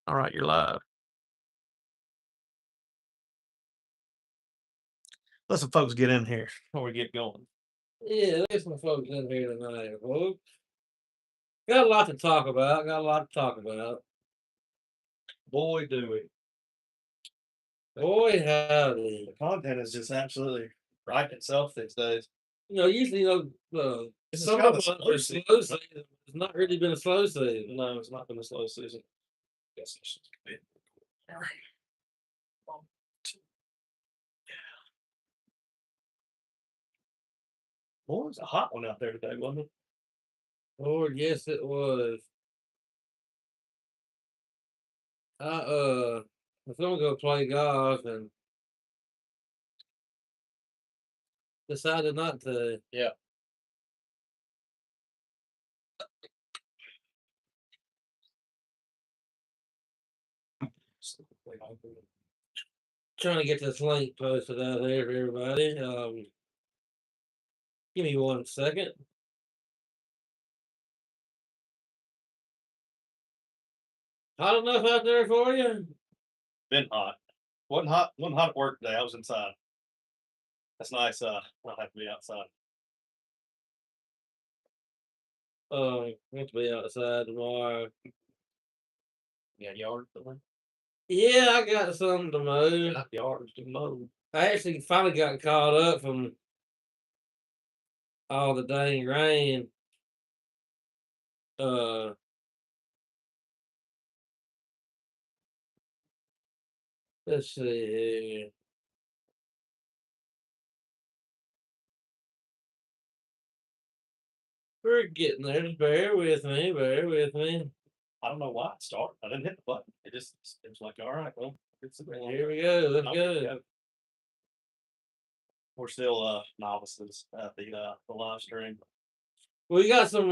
All right, you're live. Let some folks get in here before we get going. Yeah, there's some folks in here tonight, folks. Got a lot to talk about. Got a lot to talk about. Boy, do we. Boy, The howdy. content is just absolutely right itself these days. Usually, This is summer kind of months slow are season. slow season. It's not really been a slow season. No, it's not been a slow season. Guess I should quit. All right. One, two. Boy, it was a hot one out there today, wasn't it? Lord, yes, it was. I was gonna go play golf and decided not to. Yeah. Trying to get this link posted out there for everybody. Give me 1 second. Hot enough out there for you? Been hot. Wasn't hot at work today. I was inside. That's nice. Not have to be outside. Have to be outside tomorrow. Yeah, yard somewhere. Yeah, I got something to mow. Got yards to mow. I actually finally got caught up from all the dang rain. Uh, let's see here. We're getting there. Just bear with me. Bear with me. I don't know why it started. I didn't hit the button. It was like, all right, well, it's Here we go. Let's okay, go. go. We're still novices at the live stream. We got some.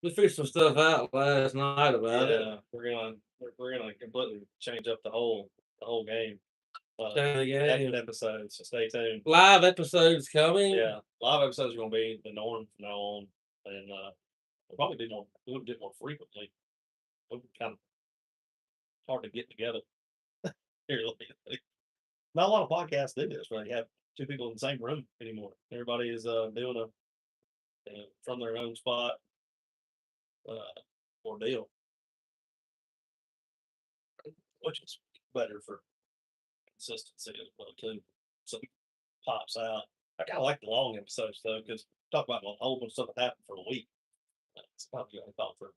We figured some stuff out last night about it. Yeah, we're gonna completely change up the whole game. Change the game. Episodes, so stay tuned. Live episodes coming. Yeah, live episodes are gonna be the norm from now on, and we'll probably do more frequently. It'll be kind of hard to get together here lately. Not a lot of podcasts do this where they have two people in the same room anymore. Everybody is doing from their own spot uh, ordeal, which is better for consistency as well too. So it pops out. I kind of like the long episodes though because talk about a whole bunch of stuff that happened for a week. It's probably only talk for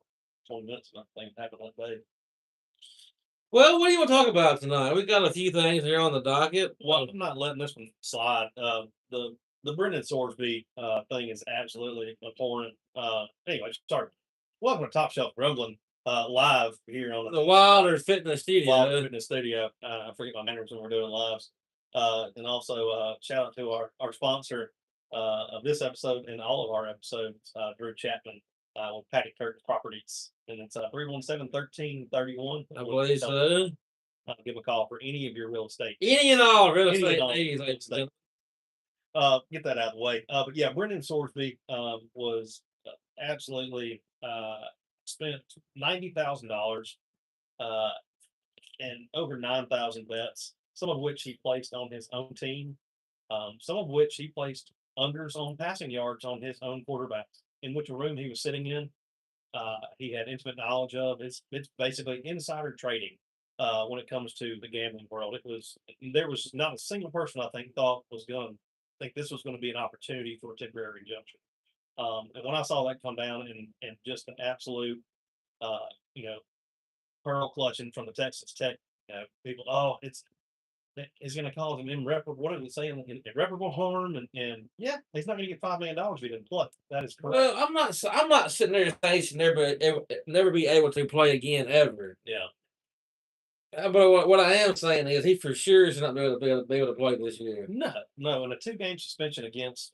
20 minutes about things that happened that day. Well, what do you want to talk about tonight? We got a few things here on the docket. Well, I'm not letting this one slide. The Brendan Sorsby thing is absolutely abhorrent. Anyway, sorry. Welcome to Top Shelf Grumbling live here on The Wilder Fitness Wild Studio. Fitness Studio. I forget my manners when we're doing lives. And also shout out to our sponsor of this episode and all of our episodes, Drew Chapman with Patty Kirk Properties. And it's 317-1331. I believe so. Give them a call for any of your real estate. Any and all real Any estate and all needs, real ladies and estate. gentlemen. Get that out of the way. But yeah, Brendan Sorsby was absolutely spent $90,000 uh, and over 9,000 bets, some of which he placed on his own team, some of which he placed unders on passing yards on his own quarterbacks, in which room he was sitting in. He had intimate knowledge of. It's basically insider trading when it comes to the gambling world. There was not a single person I think thought was going to think this was going to be an opportunity for a temporary injunction. And when I saw that come down and just an absolute, uh, you know, pearl clutching from the Texas Tech, people, oh, it's going to cause him irreparable. What are they saying? Irreparable harm, and yeah, he's not going to get $5 million if he didn't play. That is correct. Well, I'm not sitting there saying he should never be able to play again ever. Yeah. But what I am saying is he for sure should not be able to play this year. No, and a 2 game suspension against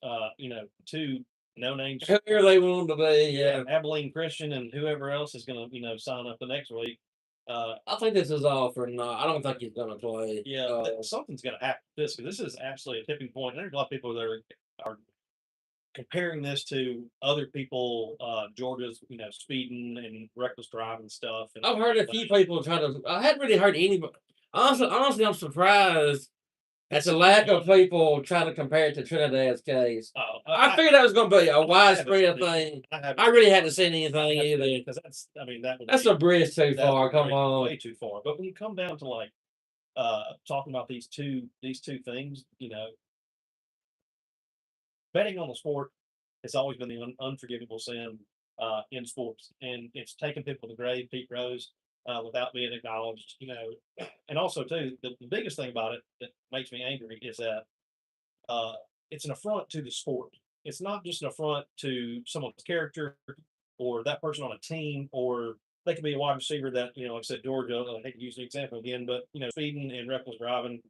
two no names. Whoever they want him to be, yeah. Abilene Christian and whoever else is gonna, sign up the next week. I think this is all for naught. I don't think he's gonna play. Yeah, something's gonna happen to this because this is absolutely a tipping point. There's a lot of people that are comparing this to other people, Georgia's, speeding and reckless driving stuff, and I've heard a few people try to. I hadn't really heard anybody. Honestly, I'm surprised at the lack of people trying to compare it to Trinidad's case. I figured that was going to be a widespread thing. I really hadn't seen anything either. because That's a bridge too far. Come on. way too far. But when you come down to like talking about these two things, betting on the sport has always been the unforgivable sin in sports, and it's taken people to the grave. Pete Rose, without being acknowledged, and also too the biggest thing about it that makes me angry is that uh, it's an affront to the sport. It's not just an affront to someone's character or that person on a team, or they could be a wide receiver that, like I said, Georgia, I hate to use the example again, but, speeding and reckless driving.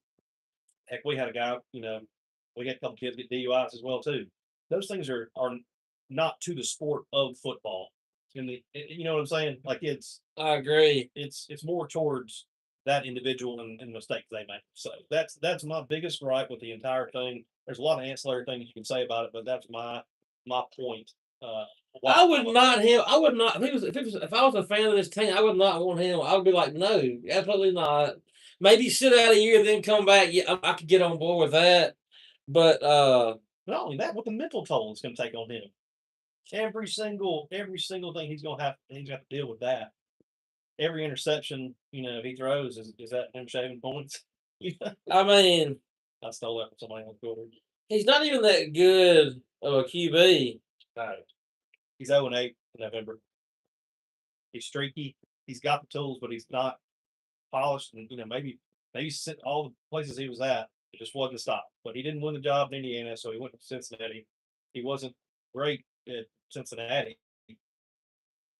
Heck, we had a guy, we had a couple kids get DUIs as well, too. Those things are not to the sport of football. You know what I'm saying? Like I agree. it's more towards that individual and mistakes they make. So that's my biggest gripe with the entire thing. There's a lot of ancillary things you can say about it, but that's my point. I would not him. I would not. If I was a fan of this team, I would not want him. I would be like, no, absolutely not. Maybe sit out a year, then come back. Yeah, I could get on board with that. But Not only that, what the mental toll it's going to take on him. Every single thing he's going to have to deal with that. Every interception he throws is that him shaving points. I mean, I stole that from somebody on Twitter. he's not even that good of a QB. No. He's 0-8 in November. He's streaky. He's got the tools, but he's not polished. And maybe all the places he was at, it just wasn't a stop. But he didn't win the job in Indiana, so he went to Cincinnati. He wasn't great at Cincinnati.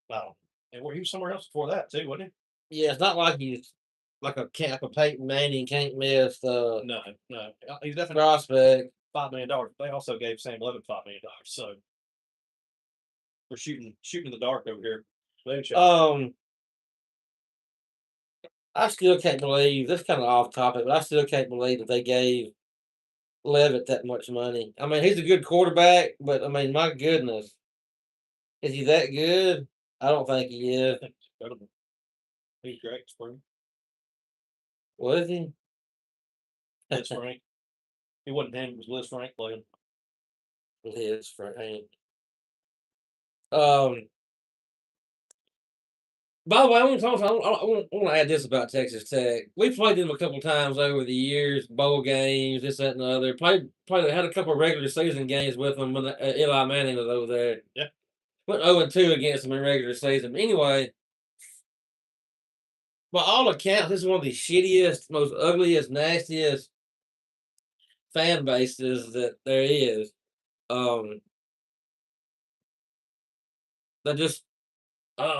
Wow. And he was somewhere else before that too, wasn't Yeah, it's not like he's like a Peyton Manning can't miss he? No. He's definitely prospect. $5 million. They also gave Sam Levitt $5 million. So we're shooting in the dark over here. I still can't believe that's kind of off topic, but I still can't believe that they gave Levitt that much money. I mean, he's a good quarterback, but I mean, my goodness, is he that good? I don't think he is. I think it's incredible. He's great, spring. Was he? Liz Frank. It wasn't him, it was Liz Frank playing. His Frank. Um. By the way, I want to add this about Texas Tech. We played them a couple times over the years, bowl games, this, that, and the other. Had a couple of regular season games with them when Eli Manning was over there. Yeah. Went 0-2 against them in regular season. Anyway, by all accounts, this is one of the shittiest, most ugliest, nastiest fan bases that there is. They just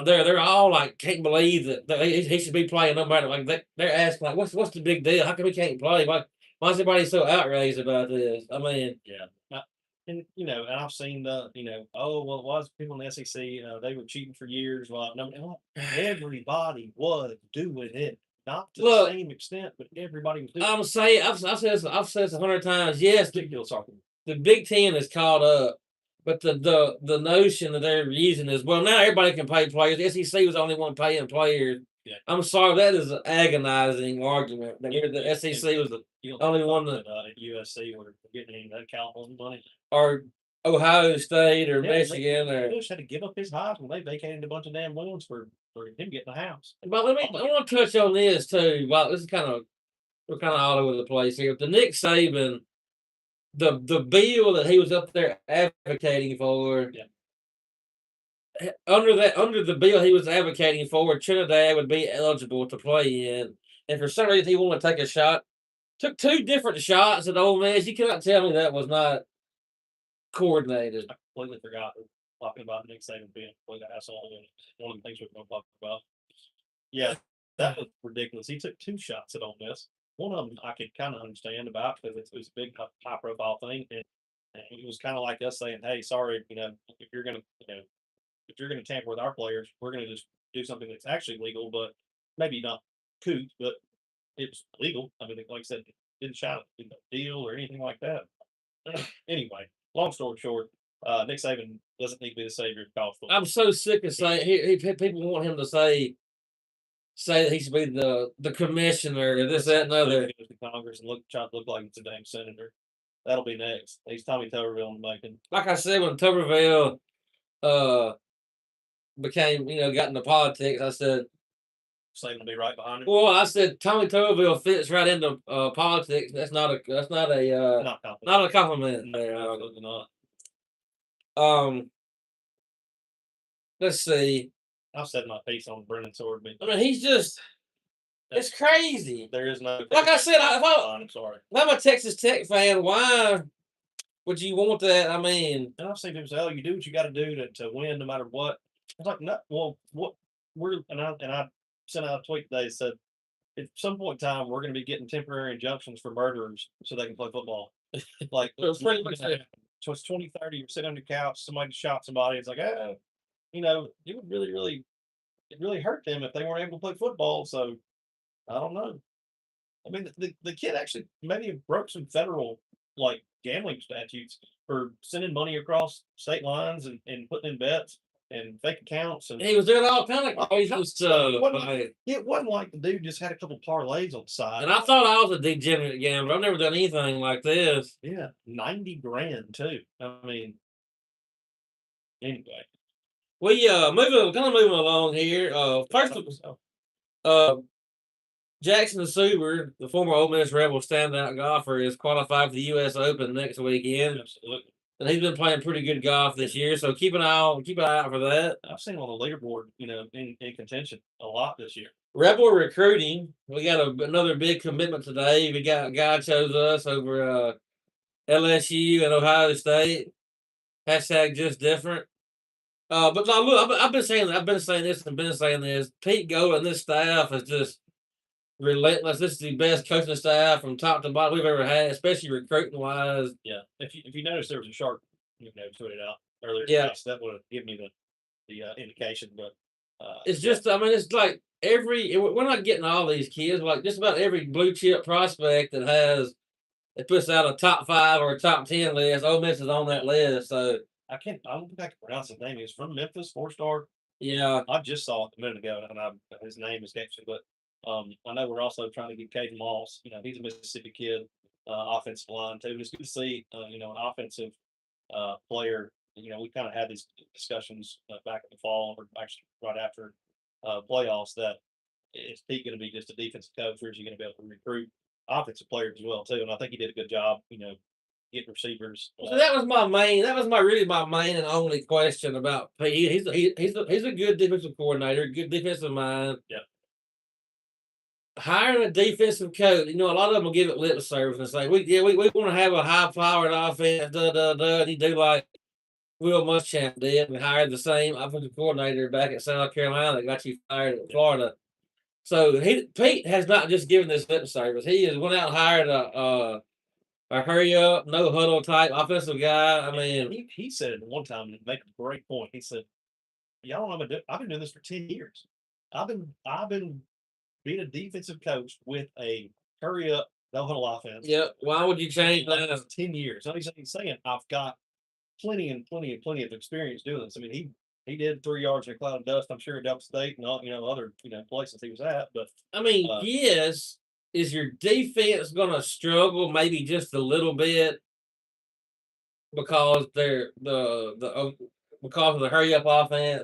they're all like can't believe that he should be playing no matter like they're asking like what's the big deal? How come he can't play? Why is everybody so outraged about this? I mean, yeah. And I've seen oh well, it was people in the SEC, they were cheating for years. Well, no, everybody was doing it, not to the same extent, but everybody was doing I'm saying I've said this 100 times. Yes, the Big Ten is caught up. But the notion that they're using is well now everybody can pay players. The SEC was the only one paying players. Yeah. I'm sorry, that is an agonizing argument. The SEC was the only one that at USC were getting that California money, or Ohio State or Michigan or they just had to give up his house when they vacated a bunch of damn loans for him getting a house. But I want to touch on this too. Well, this is we're kind of all over the place here. The Nick Saban. The bill that he was up there advocating for, under the bill he was advocating for, Trinidad would be eligible to play in. And for some reason he wanted to take a shot. Took 2 different shots at Ole Miss. You cannot tell me that was not coordinated. I completely forgot talking about Nick Saban being a complete asshole. One of the things we're going to talk about. Yeah, that was ridiculous. He took 2 shots at Ole Miss. One of them I could kind of understand about because it was a big high profile thing, and it was kind of like us saying, "Hey, sorry, if you're gonna tamper with our players, we're gonna just do something that's actually legal, but maybe not coot, but it's legal." I mean, like I said, didn't shout a deal or anything like that. Anyway, long story short, Nick Saban doesn't need to be the savior of college football. I'm so sick of saying people want him to say that he should be the commissioner or this, that, and other. Goes to Congress and try to look like it's a damn senator. That'll be next. He's Tommy Tuberville in the making. Like I said, when Tuberville became, got into politics, I said, Saban will be right behind him. well, I said Tommy Tuberville fits right into politics. That's not a not a compliment. No, There. absolutely not. Let's see. I've said my piece on Brennan Sorsby. I mean, he's just. It's crazy. There is no. Like I said, I'm sorry. If I'm a Texas Tech fan, why would you want that? I mean, and I've seen people say, "Oh, you do what you got to do to win, no matter what." I was like, "No, well, what I sent out a tweet today that said, at some point in time, we're going to be getting temporary injunctions for murderers so they can play football." Like, It's pretty much it. So it's 2030. You're sitting on your couch, somebody shot somebody. It's like, it would it really hurt them if they weren't able to play football. So I don't know. I mean, the kid actually maybe broke some federal like gambling statutes for sending money across state lines and putting in bets and fake accounts. And he was doing all kind of crazy stuff. It wasn't like the dude just had a couple parlays on the side. And I thought I was a degenerate gambler. I've never done anything like this. Yeah, 90 grand too. I mean, anyway. We moving along here. First Jackson Suber, the former Ole Miss Rebel standout golfer, is qualified for the U.S. Open next weekend. Absolutely. And he's been playing pretty good golf this year, so keep an eye out for that. I've seen him on the leaderboard, in contention a lot this year. Rebel recruiting. We got another big commitment today. We got a guy chose us over LSU and Ohio State. Hashtag just different. But no, look, I've been saying this. Pete Gold and this staff is just relentless. This is the best coaching staff from top to bottom we've ever had, especially recruiting wise. Yeah, if you notice, there was a shark, tweeted out earlier. Yeah, today, so that would have given you the indication. But it's just, I mean, it's like we're not getting all these kids. Like just about every blue chip prospect that puts out a top 5 or a top 10 list. Ole Miss is on that list. So I don't think I can pronounce his name. He's from Memphis, 4-star. Yeah, I just saw it a minute ago, and his name is actually, but I know we're also trying to get Caden Moss. He's a Mississippi kid, offensive line too. It's good to see, an offensive player. We kind of had these discussions back in the fall, or actually right after playoffs. That is Pete going to be just a defensive coach, or is he going to be able to recruit offensive players as well too? And I think he did a good job. Getting receivers. So that was my main and only question about Pete. He's a good defensive coordinator, good defensive mind. Yeah. Hiring a defensive coach, a lot of them will give it lip service and say, we want to have a high-powered offense, And he do like Will Muschamp did and hired the same offensive coordinator back at South Carolina that got you fired at Florida. So Pete has not just given this lip service. He has went out and hired a hurry up, no huddle type offensive guy. I mean, he said it one time and make a great point. He said, "Y'all know I've been doing this for 10 years. I've been being a defensive coach with a hurry up, no huddle offense." Yeah. Why would you change that? 10 years. So he's saying I've got plenty of experience doing this. I mean, he did 3 yards in a cloud of dust. I'm sure at Delta State and all, other places he was at. But I mean, yes. Is your defense going to struggle maybe just a little bit because because of the hurry up offense?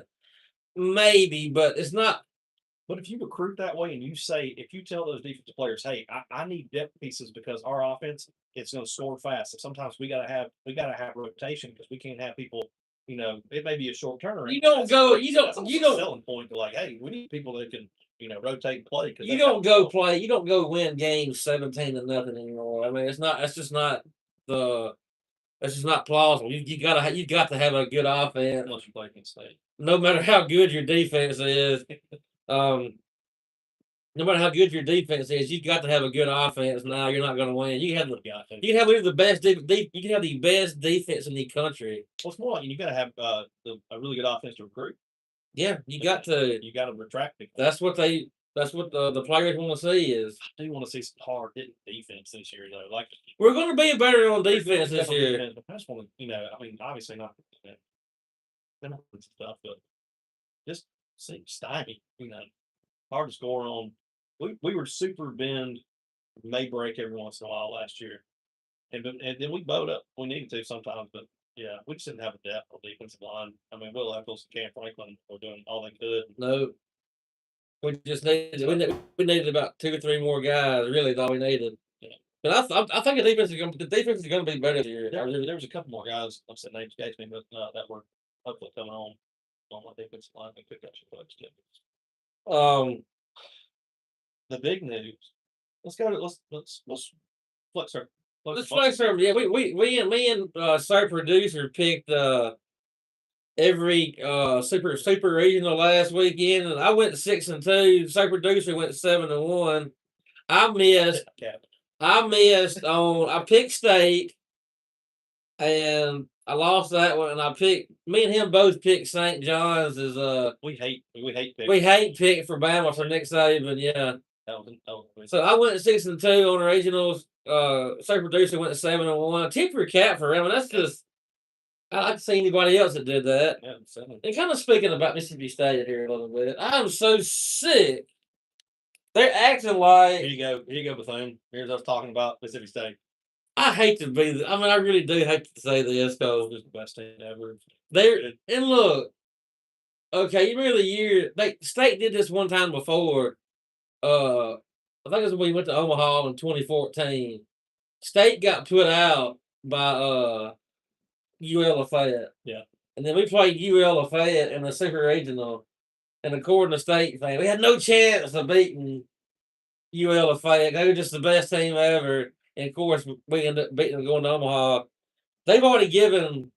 Maybe, but it's not. But if you recruit that way and if you tell those defensive players, hey, I need depth pieces because our offense it's going to score fast. So sometimes we gotta have rotation because we can't have people. It may be a short turnaround. You don't selling point to like, hey, we need people that can rotate and play. You don't go win games 17-0 anymore. I mean, that's just not plausible. You got to have a good offense. Unless you play against State. No matter how good your defense is, you got to have a good offense. Now you're not going to win. You can have the best. You can have the best defense in the country. Well, it's more like you got to have a really good offense to recruit. Yeah, you got to retract people. That's what the players want to see is. I do want to see some hard hitting defense this year though. Like we're going to be better on defense this year. I just want to, I mean, obviously not penalties and stuff, but just seems stymied. Hard to score on. We were super bend, may break every once in a while last year, and then we bowed up. We needed to sometimes, but yeah, we just didn't have a depth on defensive line. I mean, Will Eccles and Cam Franklin were doing all they could. No, we just needed we needed about 2 or 3 more guys. Really, is all we needed. Yeah. But I think the defense is going to be better this year. There was a couple more guys. I'm saying names escapes me, but that were hopefully coming on my defensive line. They picked up some folks too. The big news. Let's go to let's flex our. Let's flex her. Yeah, me and Sir Producer picked every super regional last weekend, and I went 6-2. Sir Producer went 7-1. I missed on. I picked state, and I lost that one. And me and him both picked St. John's as we hate pick for Bama for Nick Saban. Yeah. So I went 6-2 on regionals. Sir Producer went 7-1. Tip your cap for him. And that's just I like to see anybody else that did that. Yeah, and kind of speaking about Mississippi State here a little bit, I'm so sick. They're acting like here you go, Bethune. Here's us talking about Mississippi State. I hate to be. I mean, I really do hate to say this because it's the best team ever. And look, okay, you remember the year State did this one time before. I think it was when we went to Omaha in 2014. State got put out by UL Lafayette. Yeah. And then we played UL Lafayette in the Super Regional. And according to State fans, we had no chance of beating UL Lafayette. They were just the best team ever. And of course, we ended up beating them going to Omaha. They've already given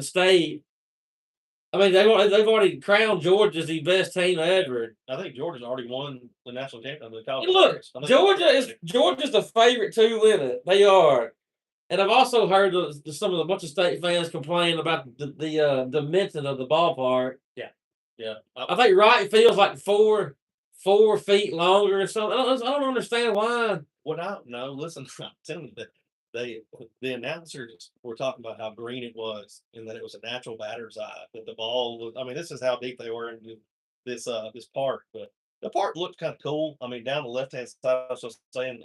State. I mean, they've already crowned Georgia as the best team ever. I think Georgia's already won the national championship. The college. Look, Georgia's the favorite to win it. They are. And I've also heard some of the bunch of State fans complain about the dimension of the ballpark. Yeah. I think right feels like 4 feet longer or something. I don't understand why. Well, no. Listen, I'm telling you that the announcers were talking about how green it was and that it was a natural batter's eye. That the ball was. I mean, this is how deep they were in this park. But the park looked kind of cool. I mean, down the left hand side, I was just saying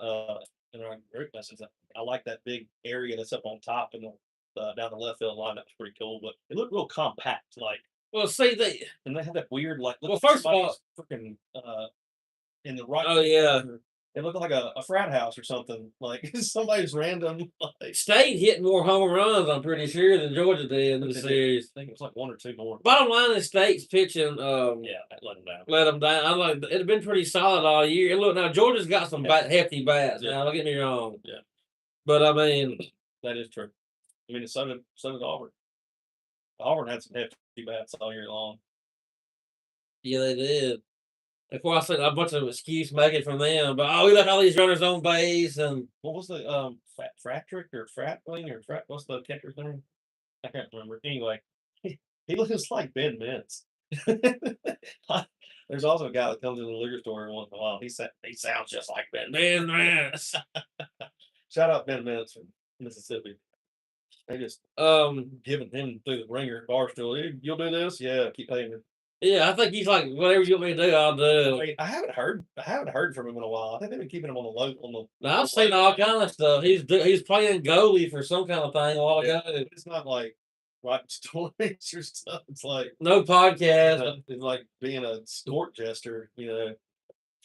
in our group message, I like that big area that's up on top and down the left field line. That was pretty cool. But it looked real compact, like. Well, see, and they had that weird, like, well, first of all, freaking in the right. Oh yeah, it looked like a frat house or something. Like somebody's random. Like, State hit more home runs, I'm pretty sure, than Georgia did in the series. I think it was like 1 or 2 more. Bottom line is State's pitching. Let them down. I'm like, it'd been pretty solid all year. And look, now Georgia's got some hefty bats. Yeah. Now, don't get me wrong. Yeah, but I mean, that is true. I mean, so did Auburn. Auburn had some hefty bats all year long. Yeah, they did. Of course, I said a bunch of excuse making from them, but we left all these runners on base. And what was the Fratrick or Fratling or what's the catcher's name? I can't remember. Anyway, he looks like Ben Mintz. There's also a guy that comes in the liquor store every once in a while. He sounds just like Ben Mintz. Shout out Ben Mintz from Mississippi. They just giving him through the ringer at Barstool. You'll do this? Yeah, keep paying me. Yeah, I think he's like, whatever you want me to do, I'll do. I mean, I haven't heard from him in a while. I think they've been keeping him on the low. Now, I've seen all kind of stuff. He's playing goalie for some kind of thing a while ago. It's not like writing stories or stuff. It's like no podcast. It's like being a court jester.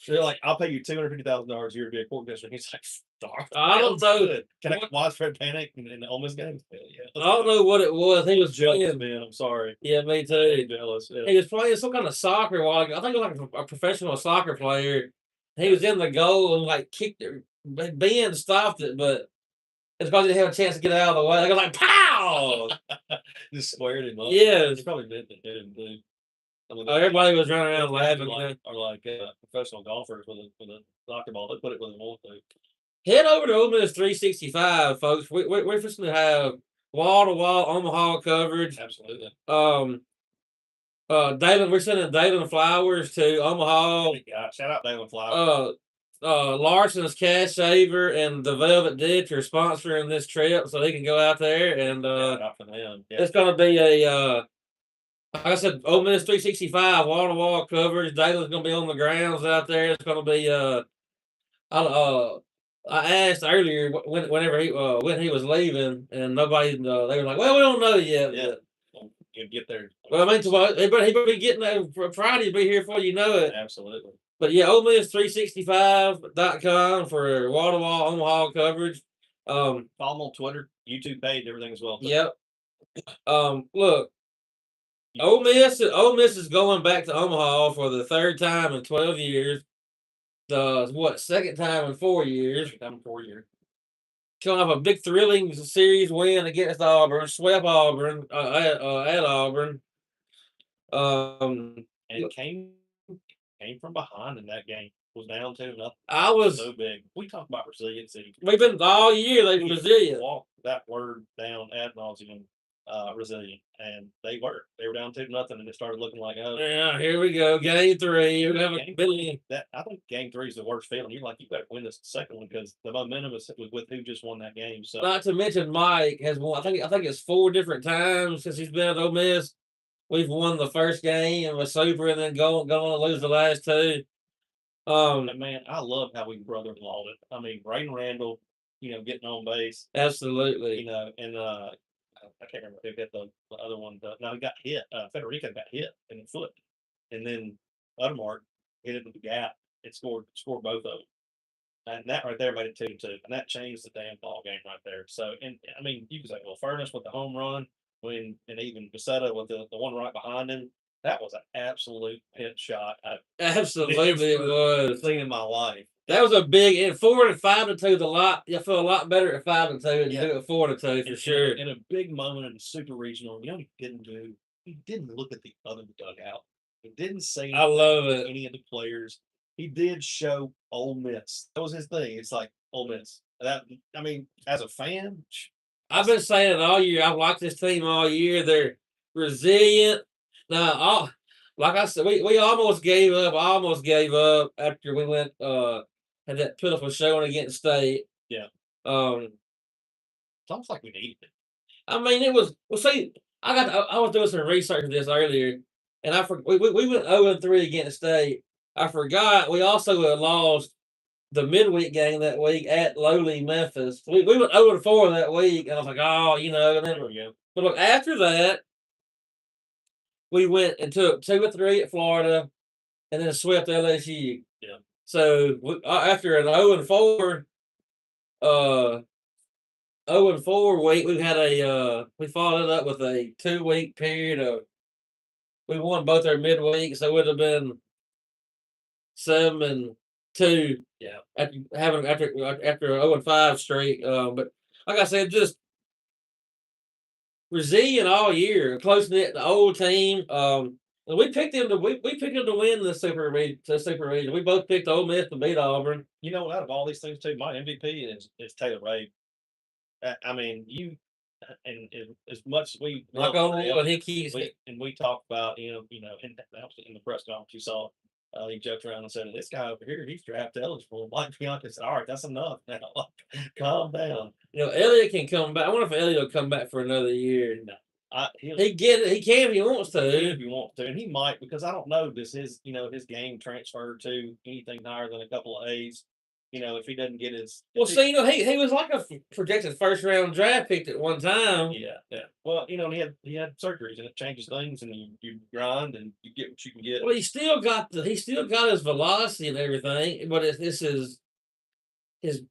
They're like, I'll pay you $250,000 a year to be a court jester. And he's like, I don't know. Can I widespread panic in the Ole Miss game? Yeah. I don't know what it was. He was jealous, man. I'm sorry. Yeah, me too. I'm jealous. Yeah. He was playing some kind of soccer while ago. I think it was like a professional soccer player. He was in the goal and like kicked it. Ben stopped it, but it's because he didn't have a chance to get out of the way. They go like, pow! Just squared him up. Yeah. He probably meant to hit him too. I mean, everybody was running around laughing. Or like professional golfers with a soccer ball. They put it where they want to. Head over to Ole Miss 365, folks. We're just going to have wall-to-wall Omaha coverage. Absolutely. We're sending Dalen Flowers to Omaha. Yeah, shout out Dalen Flowers. Larson's Cash Saver and the Velvet Ditch are sponsoring this trip, so they can go out there and out for them. Yeah. It's going to be Like I said, Ole Miss 365, wall to wall coverage. Daly's gonna be on the grounds out there. It's gonna be I asked earlier whenever when he was leaving, and nobody they were like, well, we don't know yet. Yeah. You get there. Well, I mean, he better be getting there for Friday. Be here before you know it. Absolutely. But yeah, Ole Miss 365.com for wall to wall Omaha coverage. Follow them on Twitter, YouTube page, everything as well. Yep. Look, Ole Miss is going back to Omaha for the third time in 12 years. The second time in 4 years. Second time in 4 years. Coming off a big thrilling series win against Auburn, swept Auburn at Auburn. And it came from behind in that game. Was down 2-0. I was so big. We talk about resiliency. We've been all year. They've been resilient. Walk that word down ad nauseum. Resilient, and they were down 2-0, and it started looking like, oh yeah, here we go, game 3. You have a billion. That I think game 3 is the worst feeling. You're like, you better win this second one because the momentum is with who just won that game. So not to mention Mike has won. I think it's 4 different times since he's been at Ole Miss. We've won the first game and was super, and then going to lose the last 2. Man, I love how we brother-in-lawed it. I mean, Braden Randall, getting on base. Absolutely. And I can't remember who hit the other one. No, he got hit. Federico got hit in the foot, and then Udmark hit it with the gap. It scored both of them, and that right there made it 2-2, and that changed the damn ball game right there. So, and I mean, you can say, well, Furness with the home run, and even Becerra with the one right behind him. That was an absolute pinch shot I've Absolutely, it was. seen in my life. That was a big. And 4 and 5-2 is a lot. You feel a lot better at 5-2 than you do at 4-2 for sure. In a big moment in the super regional, he didn't do. He didn't look at the other dugout. He didn't say I love it. any of the players. He did show Ole Miss. That was his thing. It's like Ole Miss. That I mean, as a fan, I've been saying it all year. I've liked this team all year. They're resilient. Now, like I said, we almost gave up. I almost gave up after we went had that pitiful showing against State. Yeah. It's almost like we needed it. I mean, it was. Well, see, I was doing some research for this earlier, and we went 0-3 against State. I forgot we also had lost the midweek game that week at lowly Memphis. We went 0-4 that week, and I was like, oh, and then, but look, after that, we went and took 2-3 at Florida, and then swept LSU. Yeah. So after an 0-4, 0-4 week, we had we followed it up with a 2-week period of. We won both our midweek, so it would have been 7-2. Yeah. After 0-5 streak, but like I said, just resilient all year, close knit, the old team. And we picked them to win the super region. We both picked Ole Miss to beat Auburn. Out of all these things too, my MVP is Taylor Ray. I mean, and as much as we like on he keeps and we talked about in the press conference you saw. He joked around and said, "This guy over here, he's draft eligible." Mike Bianca said, "All right, that's enough now. Calm down." Elliott can come back. I wonder if Elliott will come back for another year. No, he can if he wants to. If he wants to, and he might because I don't know. Does his game transfer to anything higher than a couple of A's? If he doesn't get his. Well, see, he was like a projected first round draft pick at one time. Yeah. Well, he had surgeries and it changes things, and you grind and you get what you can get. Well, he still got his velocity and everything, but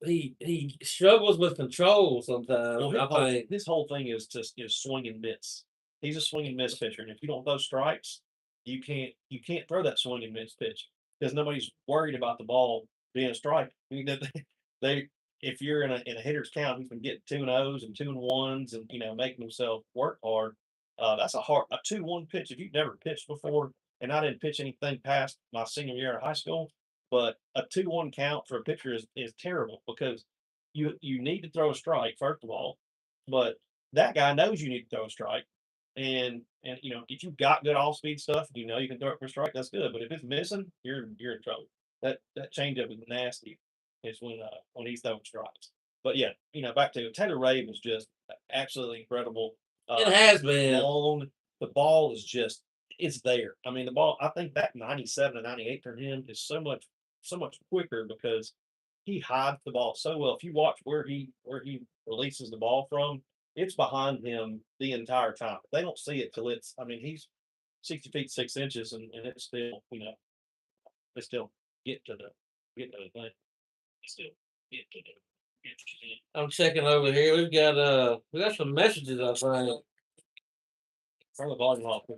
he struggles with control sometimes. Well, I think this whole thing is swing and miss. He's a swing and miss pitcher, and if you don't throw strikes, you can't throw that swing and miss pitch because nobody's worried about the ball being a strike. I mean, if you're in a hitter's count, he's been getting 2-0s and 2-1s, and making himself work hard. That's a 2-1 pitch. If you've never pitched before, and I didn't pitch anything past my senior year of high school, but a 2-1 count for a pitcher is terrible because you need to throw a strike first of all, but that guy knows you need to throw a strike, and if you've got good off speed stuff, you can throw it for a strike. That's good, but if it's missing, you're in trouble. That changeup is nasty. Is when he's throwing strikes. But yeah, back to Taylor Ray was just absolutely incredible. It has been long. The ball is just it's there. I mean, the ball. I think that 97 to 98 for him is so much quicker because he hides the ball so well. If you watch where he releases the ball from, it's behind him the entire time. They don't see it till it's. I mean, he's 60 feet 6 inches, and it's still they still get to the thing. They still get to the. I'm checking over here. We got some messages I think. Turn the volume off. We're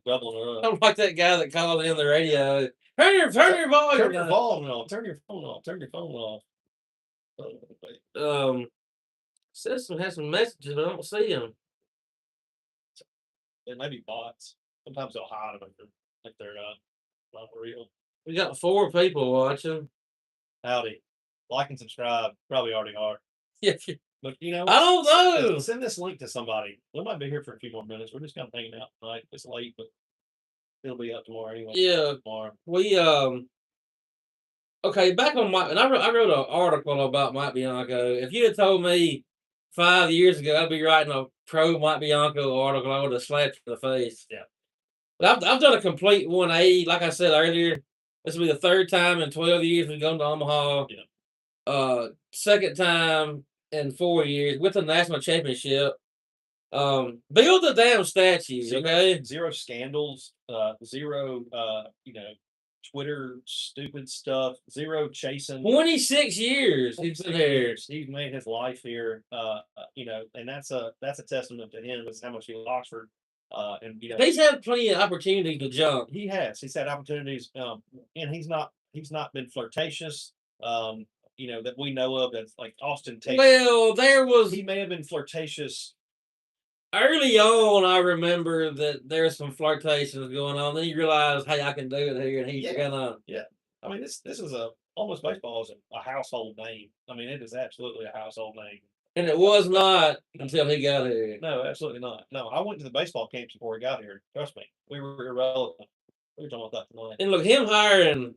doubling her up. I'm like that guy that called in the radio. Turn your volume Turn your down. volume off. Turn your phone off. Turn your phone off. System has some messages, but I don't see them. It may be bots. Sometimes they'll hide them if they're not real. We got 4 people watching. Howdy. Like and subscribe. Probably already are. Yeah. But you know, I don't know. Send this link to somebody. We might be here for a few more minutes. We're just kind of hanging out tonight. It's late, but it'll be up tomorrow anyway. Yeah. Tomorrow. We okay, back on Mike, and I wrote an article about Mike Bianco. If you had told me 5 years ago I'd be writing a pro Mike Bianco article, I would have slapped you in the face. Yeah. But I've done a complete 180. Like I said earlier, this will be the 3rd time in 12 years we've gone to Omaha. Yeah. 2nd time in 4 years with the national championship. Build the damn statues, okay? Zero scandals, zero Twitter stupid stuff, zero chasing. 26 years he's been here. He's made his life here, and that's a testament to him. Is how much he lost for, and he's had plenty of opportunity to jump. He has. He's had opportunities, and he's not been flirtatious. That we know of. That's like Austin Tate. Well, he may have been flirtatious. Early on, I remember that there's some flirtations going on. Then you realize, hey, I can do it here, and he's gonna. Yeah, I mean, this is almost baseball is a household name. I mean, it is absolutely a household name. And it was not until he got here. No, absolutely not. No, I went to the baseball camps before he got here. Trust me, we were irrelevant. We were talking about that tonight. And look, him hiring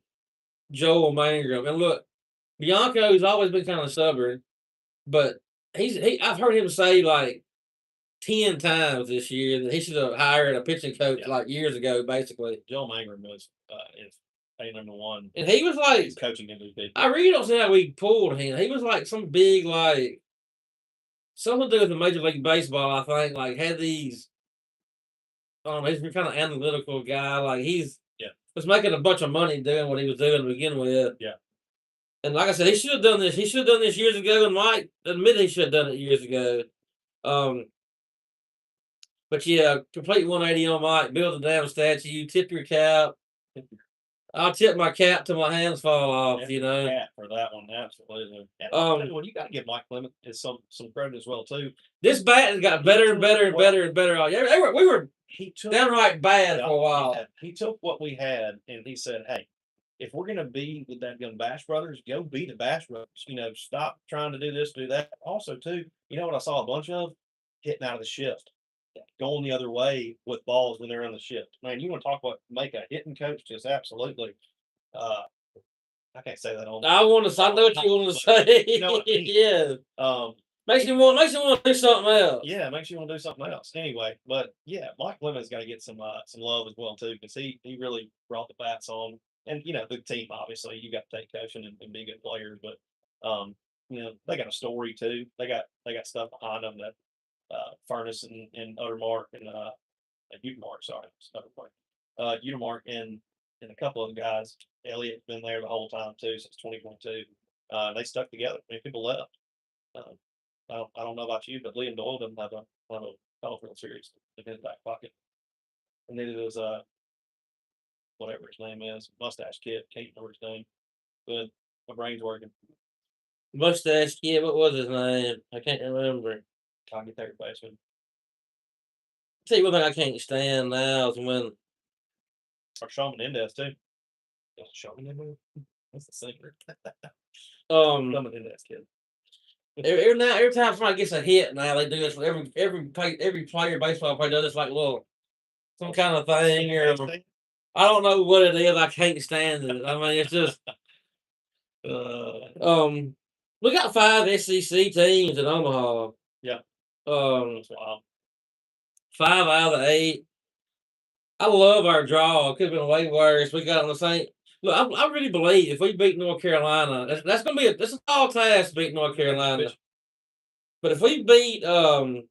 Joel Mangrum, and look, Bianco's always been kind of stubborn, but I've heard him say like 10 times this year that he should have hired a pitching coach like years ago, basically. Joel Mangrum was is #1. And he was like he's coaching MVP. I really don't see how we pulled him. He was like some big like something to do with the Major League Baseball, I think, like had these he's kind of analytical guy. Like he's was making a bunch of money doing what he was doing to begin with. Yeah. And like I said, he should have done this. He should have done this years ago, and Mike admitted he should have done it years ago. But yeah, complete 180 on Mike. Build a damn statue. You tip your cap. I'll tip my cap till my hands fall off. Cap for that one, absolutely. Well, you got to give Mike Clement some credit as well too. This bat has got better and better and better and better all year. We were downright bad for a while. He took what we had and he said, "Hey, if we're gonna be with that young Bash Brothers, go be the Bash Brothers. Stop trying to do this, do that." Also, too, you know what I saw a bunch of hitting out of the shift, going the other way with balls when they're on the shift. Man, you want to talk about make a hitting coach? Just absolutely. I can't say that on. I know what you want to say. You know what I mean? Yeah. Makes you want to do something else. Yeah, makes you want to do something else. Anyway, but yeah, Mike Lemon's got to get some love as well too, because he really brought the bats on, and the team obviously you got to take coaching and be good players, but they got a story too. They got stuff behind them that Furnace and Uttermark and Utermark, sorry, Utermark and a couple of the guys. Elliott's been there the whole time too since 2022. They stuck together. I mean, people left. I don't know about you, but Liam Doyle doesn't have a Battlefield series in his back pocket, and neither does whatever his name is, mustache kid. Can't remember his name, but my brain's working. Mustache kid, what was his name? I can't remember. Cocky third baseman. Tell you one thing I can't stand now is when. Or Shawn Menendez too. Shawn Menendez. That's the singer. Shawn Menendez kid. Every time somebody gets a hit now, they do this. Every player, baseball player does this like little some kind of thing, or I don't know what it is. I can't stand it. I mean, it's just we got 5 SEC teams in Omaha. Yeah. 5 out of the 8 I love our draw. It could have been way worse. We got on the same. Look, I really believe if we beat North Carolina, that's gonna be that's a tall task to beat North Carolina. But if we beat North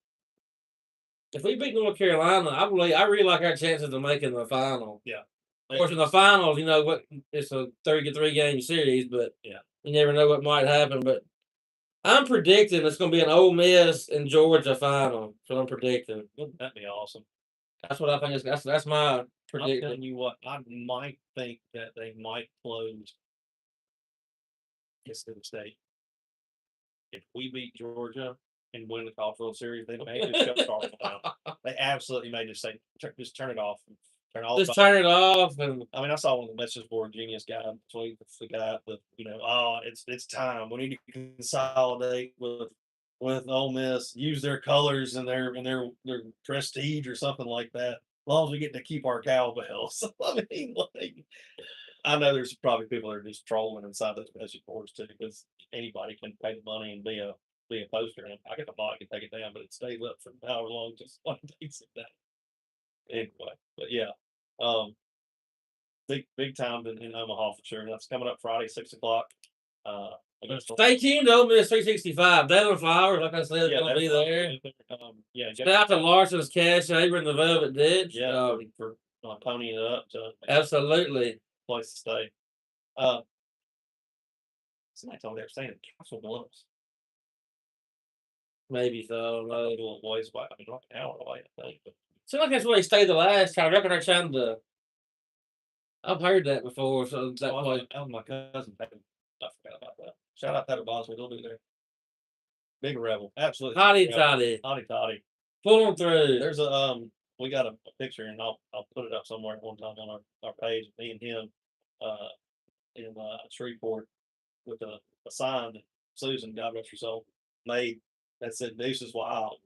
Carolina, I really like our chances of making the final. Yeah. Of course, in the finals, you know what? It's a 33 game series, but Yeah. you never know what might happen. But I'm predicting it's going to be an Ole Miss and Georgia final. So I'm predicting. Wouldn't that be awesome? That's what I think. That's my I'm prediction. telling you what, I might think that they might close Mississippi State. If we beat Georgia and win the College World Series, they may just shut Charleston down. They absolutely may just say, just turn it off. Just turn it off. And I mean, I saw one of the message board genius guy tweet the guy with, oh, it's time. We need to consolidate with Ole Miss, use their colors and their prestige or something like that. As long as we get to keep our cowbells. I mean, like, I know there's probably people that are just trolling inside those message boards too, because anybody can pay the money and be a poster. And I get the bot, can take it down, but it stays up for however long, just like it takes it down. Anyway, but yeah, big time in Omaha for sure. That's coming up Friday, 6 o'clock. Stay tuned to Ole Miss 365. Dalen Flowers, like I said, Yeah, gonna be there. Yeah, shout out to Larson's Cash Saver in the Velvet Ditch. Yeah, for ponying it up to absolutely place to stay. Somebody told me they were staying at Castle Bluffs. Maybe so. A little ways away. I mean, like an hour away, I think. But seems like that's where they stayed the last time. I reckon they're trying to. I've heard that before. So that was my cousin. I forgot about that. Shout out to Boswell. He'll be there. Big rebel, absolutely. Hotty Toddy. Hotty Toddy. Pull them through. There's we got a picture, and I'll put it up somewhere one time on our page. Me and him, in Shreveport, with a sign that Susan, God rest her soul, made that said "Deuces Wild."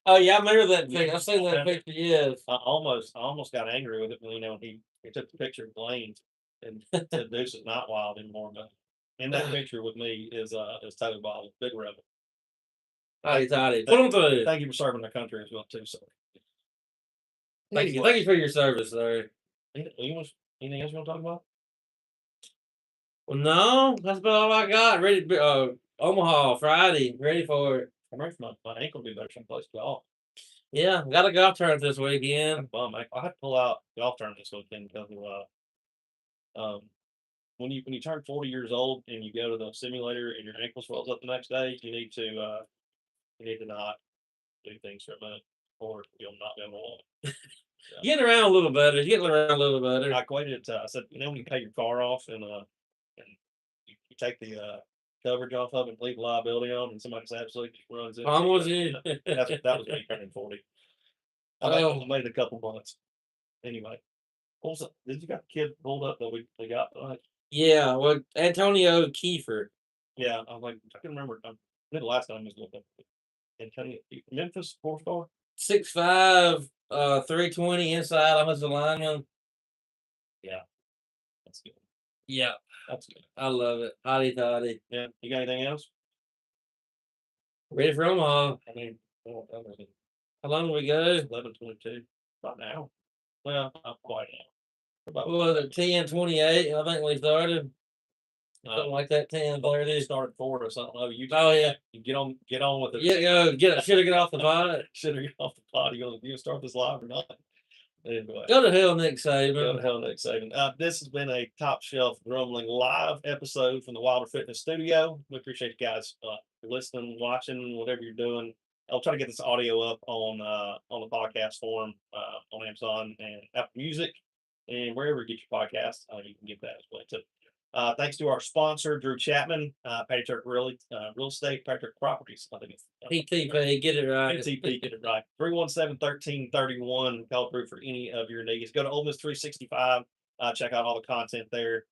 Oh yeah, I remember that picture. I've seen that picture. Yes. I almost got angry with it when he took the picture of Blaine and said "Deuces not wild anymore." But in that picture with me is Taylor Bottle, big rebel. Hotty. Pull them through. Thank you for serving the country as well too, sir. Thank you for your service, sir. Anything else you want to talk about? Well, no, that's about all I got. Ready to Omaha Friday. Ready for it. I'm ready for my ankle to be better someplace to golf. Yeah, got a golf tournament this weekend. Bum. I have to pull out golf tournament this weekend because of when you turn 40 years old and you go to the simulator and your ankle swells up the next day, you need to not do things for a minute or you'll not be able to walk. Yeah. Getting around a little better. Getting around a little better. I equated it to, I said, when you pay your car off and you take the coverage off of it and leave liability on, and somebody just absolutely just runs it. I'm with you. That was me turning 40. I made it a couple months. Anyway, did you got the kid pulled up that they got? Yeah, well, Antonio Kiefer. Yeah, I'm like, I can remember. I think the last time I was looking. Antonio, Memphis 4-star, 6'5", 320 inside. I'm his lineman. Yeah, that's good. Yeah, that's good. I love it. Hotty Toddy. Yeah, you got anything else? Ready for Omaha? I mean, how long do we go? 11:22. About now. Well, not quite now. What was it? 10:28. I think we started. Something like that. 10:30. Started 4 or something. Oh yeah. You get on with it. Yeah, should have get off the pot. Should have get off the pot. You start this live or not? Anyway. Go to hell, Nick Saban. Go to hell, Nick Saban. This has been a Top Shelf Grumbling live episode from the Wilder Fitness Studio. We appreciate you guys listening, watching, whatever you're doing. I'll try to get this audio up on the podcast form on Amazon and Apple Music and wherever you get your podcast, you can get that as well too. Thanks to our sponsor, Drew Chapman, Patty Turk Real Estate, Patty Turk Properties. I think it's PTP, get it right. PTP, get it right. 317-1331. Call Drew for any of your needs. Go to Ole Miss 365. Check out all the content there.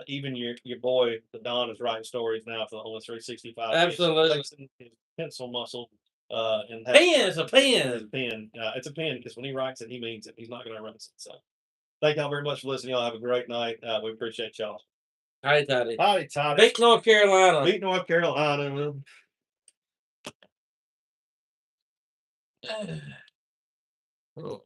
Even your boy, the Don, is writing stories now for the Ole Miss 365. Absolutely. His pencil muscle. And it's a pen. It's a pen. It's a pen because when he writes it, he means it. He's not going to erase it. So, thank y'all very much for listening. Y'all have a great night. We appreciate y'all. Hotty Toddy. Hotty Toddy. Beat North Carolina. Beat North Carolina. Oh.